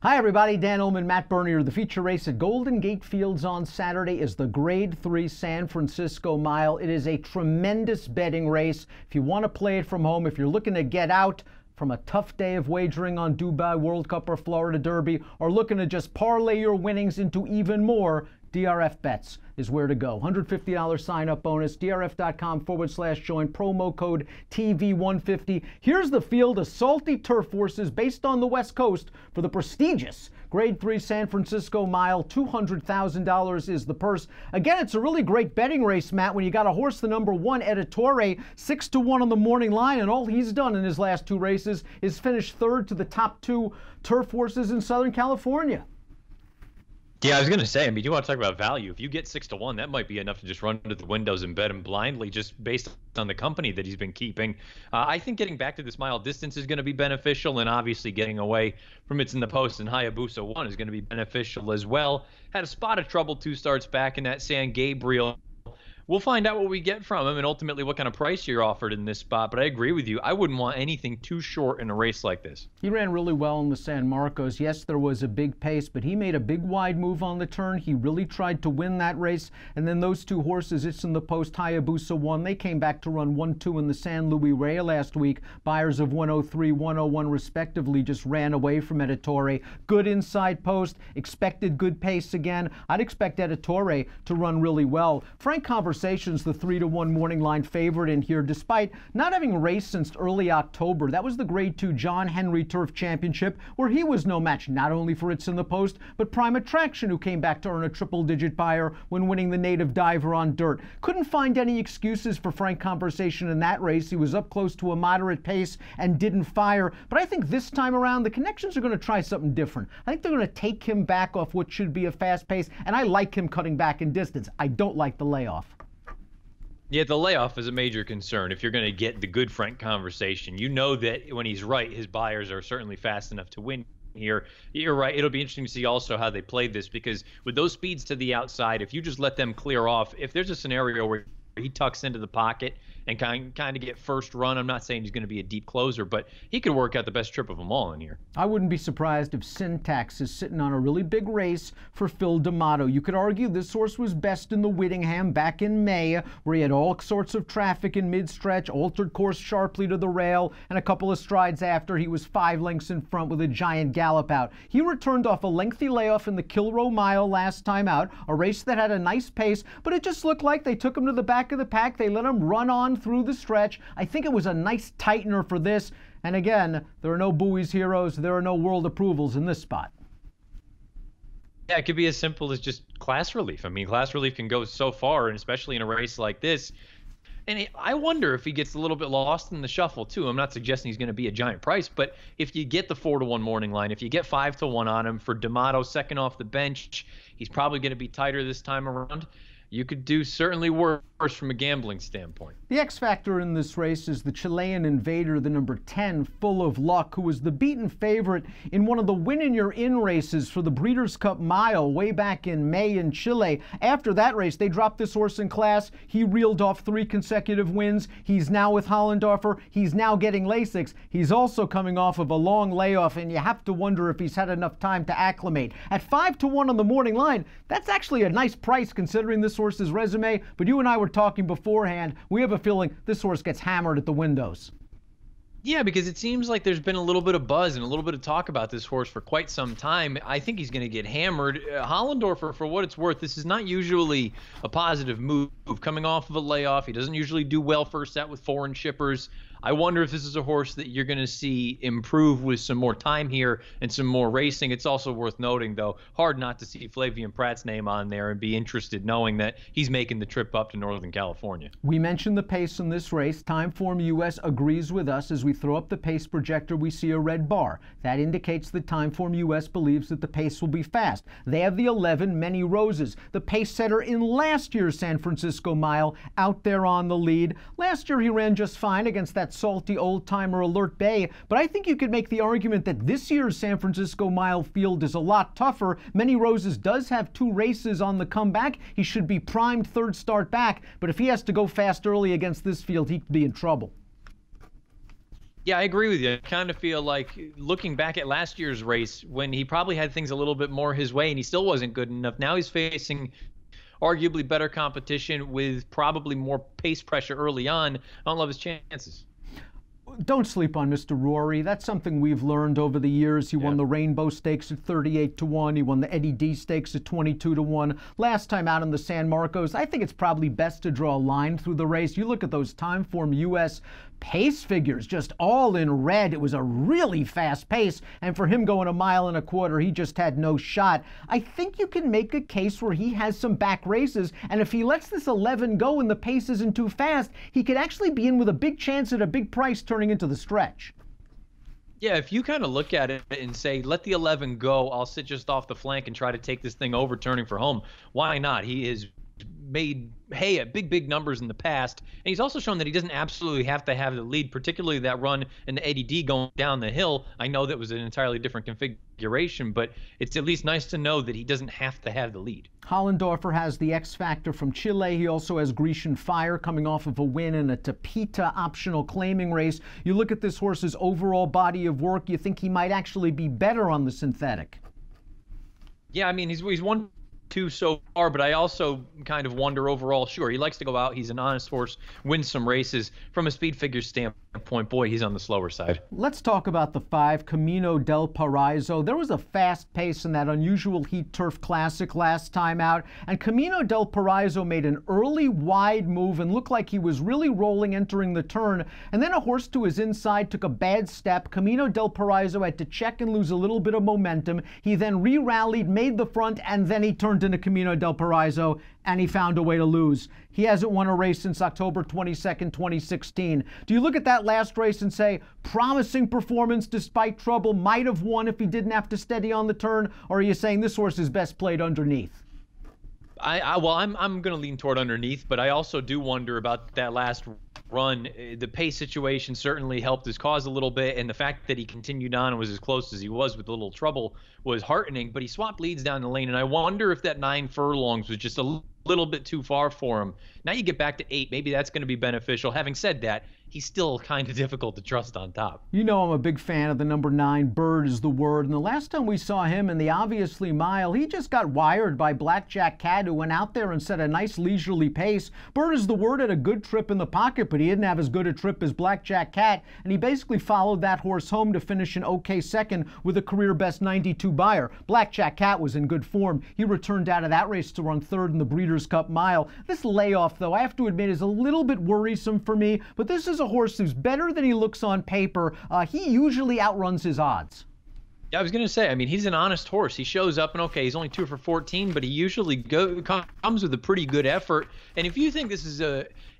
Hi everybody, Dan Illman, Matt Bernier. The feature race at Golden Gate Fields on Saturday is the Grade 3 San Francisco Mile. It is a tremendous betting race. If you want to play it from home, if you're looking to get out from a tough day of wagering on Dubai World Cup or Florida Derby, or looking to just parlay your winnings into even more, DRF Bets is where to go. $150 sign-up bonus, drf.com/join, promo code TV150. Here's the field of salty turf horses based on the West Coast for the prestigious Grade 3 San Francisco Mile. $200,000 is the purse. Again, it's a really great betting race, Matt, when you got a horse, the number 1, Editore, 6-1 on the morning line, and all he's done in his last 2 races is finish third to the top 2 turf horses in Southern California. Yeah, I was going to say, I mean, you want to talk about value. If you get 6-1, that might be enough to just run to the windows and bet him blindly just based on the company that he's been keeping. I think getting back to this mile distance is going to be beneficial, and obviously getting away from It's in the Post and Hayabusa 1 is going to be beneficial as well. Had a spot of trouble 2 starts back in that San Gabriel. We'll find out what we get from him and ultimately what kind of price you're offered in this spot. But I agree with you. I wouldn't want anything too short in a race like this. He ran really well in the San Marcos. Yes, there was a big pace, but he made a big wide move on the turn. He really tried to win that race. And then those 2 horses, It's in the Post, Hayabusa 1, they came back to run 1-2 in the San Luis Rey last week. Buyers of 103, 101 respectively just ran away from Editore. Good inside post, expected good pace again. I'd expect Editore to run really well. Frank Conversations, the 3-1 morning line favorite in here, despite not having raced since early October. That was the Grade 2 John Henry Turf Championship, where he was no match not only for It's in the Post, but Prime Attraction, who came back to earn a triple-digit buyer when winning the Native Diver on dirt. Couldn't find any excuses for Frank Conversation in that race. He was up close to a moderate pace and didn't fire. But I think this time around, the Connections are going to try something different. I think they're going to take him back off what should be a fast pace, and I like him cutting back in distance. I don't like the layoff. Yeah, the layoff is a major concern if you're going to get the good Frank Conversation. You know that when he's right, his buyers are certainly fast enough to win here. You're right. It'll be interesting to see also how they play this, because with those speeds to the outside, if you just let them clear off, if there's a scenario where he tucks into the pocket and kind of get first run, I'm not saying he's going to be a deep closer, but he could work out the best trip of them all in here. I wouldn't be surprised if Syntax is sitting on a really big race for Phil D'Amato. You could argue this horse was best in the Whittingham back in May, where he had all sorts of traffic in mid-stretch, altered course sharply to the rail, and a couple of strides after he was 5 lengths in front with a giant gallop out. He returned off a lengthy layoff in the Kilroe Mile last time out, a race that had a nice pace, but it just looked like they took him to the back of the pack. They let him run on through the stretch. I think it was a nice tightener for this. And again, there are no Bowie's Heroes. There are no world approvals in this spot. Yeah, it could be as simple as just class relief. I mean, class relief can go so far, and especially in a race like this. And I wonder if he gets a little bit lost in the shuffle, too. I'm not suggesting he's going to be a giant price, but if you get the 4-1 morning line, if you get 5-1 on him for D'Amato second off the bench, he's probably going to be tighter this time around. You could do certainly worse from a gambling standpoint. The X factor in this race is the Chilean Invader, the number 10, Full of Luck, who was the beaten favorite in one of the win-and-you're-in races for the Breeders' Cup Mile way back in May in Chile. After that race, they dropped this horse in class. He reeled off 3 consecutive wins. He's now with Hollendorfer. He's now getting Lasix. He's also coming off of a long layoff, and you have to wonder if he's had enough time to acclimate. At 5-1 on the morning line, that's actually a nice price considering this horse's resume, but you and I were talking beforehand. We have a feeling this horse gets hammered at the windows. Yeah, because it seems like there's been a little bit of buzz and a little bit of talk about this horse for quite some time. I think he's going to get hammered. Hollendorfer, for what it's worth, this is not usually a positive move. Coming off of a layoff, he doesn't usually do well first out with foreign shippers. I wonder if this is a horse that you're going to see improve with some more time here and some more racing. It's also worth noting, though, hard not to see Flavien Prat's name on there and be interested knowing that he's making the trip up to Northern California. We mentioned the pace in this race. Timeform US agrees with us. As we throw up the pace projector, we see a red bar. That indicates that Timeform US believes that the pace will be fast. They have the 11 Many Roses, the pace setter in last year's San Francisco Mile, out there on the lead. Last year he ran just fine against that salty old-timer Alert Bay, but I think you could make the argument that this year's San Francisco Mile field is a lot tougher. Many Roses does have 2 races on the comeback. He should be primed third start back, but if he has to go fast early against this field, he could be in trouble. Yeah, I agree with you. I kind of feel like looking back at last year's race when he probably had things a little bit more his way and he still wasn't good enough. Now he's facing arguably better competition with probably more pace pressure early on. I don't love his chances. Don't sleep on Mr. Rory. That's something we've learned over the years. He won the Rainbow Stakes at 38-1. He won the Eddie D Stakes at 22-1. Last time out in the San Marcos, I think it's probably best to draw a line through the race. You look at those Timeform US pace figures, just all in red. It was a really fast pace, and for him going 1.25 miles, he just had no shot. I think you can make a case where he has some back races, and if he lets this 11 go and the pace isn't too fast, he could actually be in with a big chance at a big price turning into the stretch. Yeah, if you kind of look at it and say, let the 11 go, I'll sit just off the flank and try to take this thing over turning for home. Why not? He is made hay at big numbers in the past, and he's also shown that he doesn't absolutely have to have the lead, particularly that run in the ADD going down the hill. I know that was an entirely different configuration, but it's at least nice to know that he doesn't have to have the lead. Hollendorfer has the X Factor from Chile. He also has Grecian Fire coming off of a win in a Tapita optional claiming race. You look at this horse's overall body of work, you think he might actually be better on the synthetic. Yeah, I mean, he's won 2 so far, but I also kind of wonder overall, sure, he likes to go out, he's an honest horse, wins some races. From a speed figure standpoint, boy, he's on the slower side. Let's talk about the 5, Camino del Paraiso. There was a fast pace in that unusual Heat Turf Classic last time out, and Camino del Paraiso made an early wide move and looked like he was really rolling entering the turn, and then a horse to his inside took a bad step. Camino del Paraiso had to check and lose a little bit of momentum. He then re-rallied, made the front, and then he turned into Camino del Paraiso, and he found a way to lose. He hasn't won a race since October 22nd, 2016. Do you look at that last race and say, promising performance despite trouble, might have won if he didn't have to steady on the turn, or are you saying this horse is best played underneath? Well, I'm going to lean toward underneath, but I also do wonder about that last run. The pace situation certainly helped his cause a little bit, and the fact that he continued on and was as close as he was with a little trouble was heartening, but he swapped leads down the lane, and I wonder if that 9 furlongs was just a little bit too far for him. Now you get back to 8, maybe that's going to be beneficial. Having said that, he's still kind of difficult to trust on top. You know I'm a big fan of the number 9, Bird is the Word, and the last time we saw him in the Obviously Mile, he just got wired by Blackjack Cat, who went out there and set a nice leisurely pace. Bird is the Word had a good trip in the pocket, but he didn't have as good a trip as Blackjack Cat, and he basically followed that horse home to finish an okay second with a career best 92 buyer. Blackjack Cat was in good form. He returned out of that race to run 3rd in the Breeders' Cup Mile. This layoff, though, I have to admit is a little bit worrisome for me, but this is a horse who's better than he looks on paper. He usually outruns his odds. Yeah, I was going to say, I mean, he's an honest horse. He shows up and, okay, he's only 2 for 14, but he usually comes with a pretty good effort. And if you think this is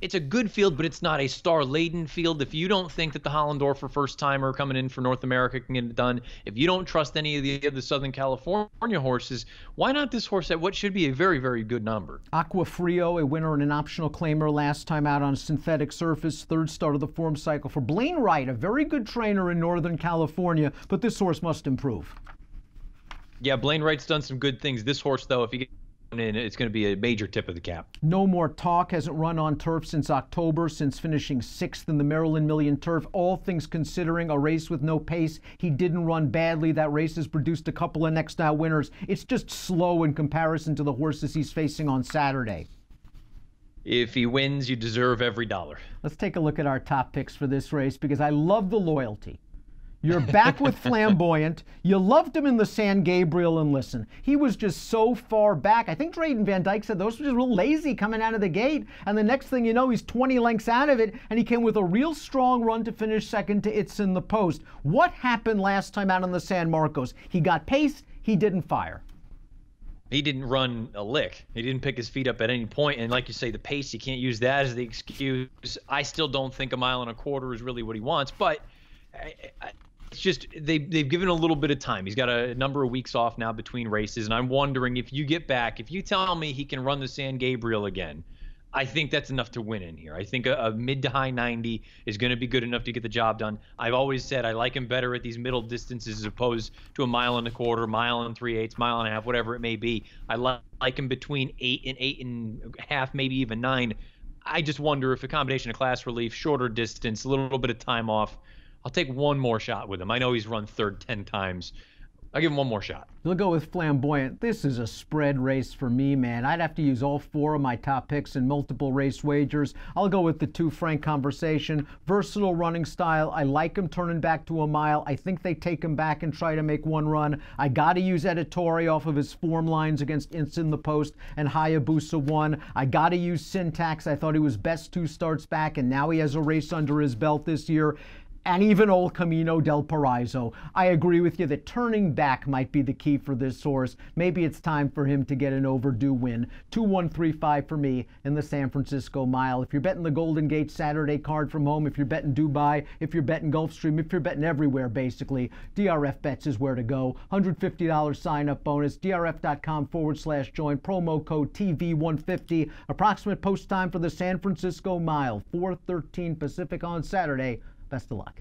it's a good field, but it's not a star-laden field, if you don't think that the Hollendorfer first-timer coming in for North America can get it done, if you don't trust any of the other Southern California horses, why not this horse at what should be a very, very good number? Aqua Frio, a winner and an optional claimer last time out on a synthetic surface, 3rd start of the form cycle for Blaine Wright, a very good trainer in Northern California, but this horse must improve. Yeah, Blaine Wright's done some good things. This horse, though, if he gets in, it's going to be a major tip of the cap. No More Talk hasn't run on turf since October, since finishing 6th in the Maryland Million Turf. All things considering, a race with no pace. He didn't run badly. That race has produced a couple of next out winners. It's just slow in comparison to the horses he's facing on Saturday. If he wins, you deserve every dollar. Let's take a look at our top picks for this race, because I love the loyalty. You're back with Flamboyant. You loved him in the San Gabriel, and listen, he was just so far back. I think Drayden Van Dyke said those were just real lazy coming out of the gate, and the next thing you know, he's 20 lengths out of it, and he came with a real strong run to finish second to It's in the Post. What happened last time out on the San Marcos? He got pace, he didn't fire. He didn't run a lick. He didn't pick his feet up at any point. And like you say, the pace, you can't use that as the excuse. I still don't think 1.25 miles is really what he wants, but it's just they've given a little bit of time. He's got a number of weeks off now between races, and I'm wondering if you get back, if you tell me he can run the San Gabriel again, I think that's enough to win in here. I think a mid to high 90 is going to be good enough to get the job done. I've always said I like him better at these middle distances as opposed to 1.25 miles, 1 3/8, 1.5 miles, whatever it may be. I like him between 8 and 8.5, maybe even 9. I just wonder if a combination of class relief, shorter distance, a little bit of time off, I'll take one more shot with him. I know he's run third 10 times. I'll give him one more shot. You'll go with Flamboyant. This is a spread race for me, man. I'd have to use all 4 of my top picks in multiple race wagers. I'll go with the 2 Frank Conversation. Versatile running style. I like him turning back to a mile. I think they take him back and try to make one run. I got to use Editore off of his form lines against Ince in the Post and Hayabusa 1. I got to use Syntax. I thought he was best 2 starts back, and now he has a race under his belt this year. And even old Camino del Paraiso. I agree with you that turning back might be the key for this horse. Maybe it's time for him to get an overdue win. 2-1-3-5 for me in the San Francisco Mile. If you're betting the Golden Gate Saturday card from home, if you're betting Dubai, if you're betting Gulfstream, if you're betting everywhere basically, DRF Bets is where to go. $150 sign-up bonus, drf.com/join, promo code TV150. Approximate post time for the San Francisco Mile, 4:13 Pacific on Saturday. Best of luck.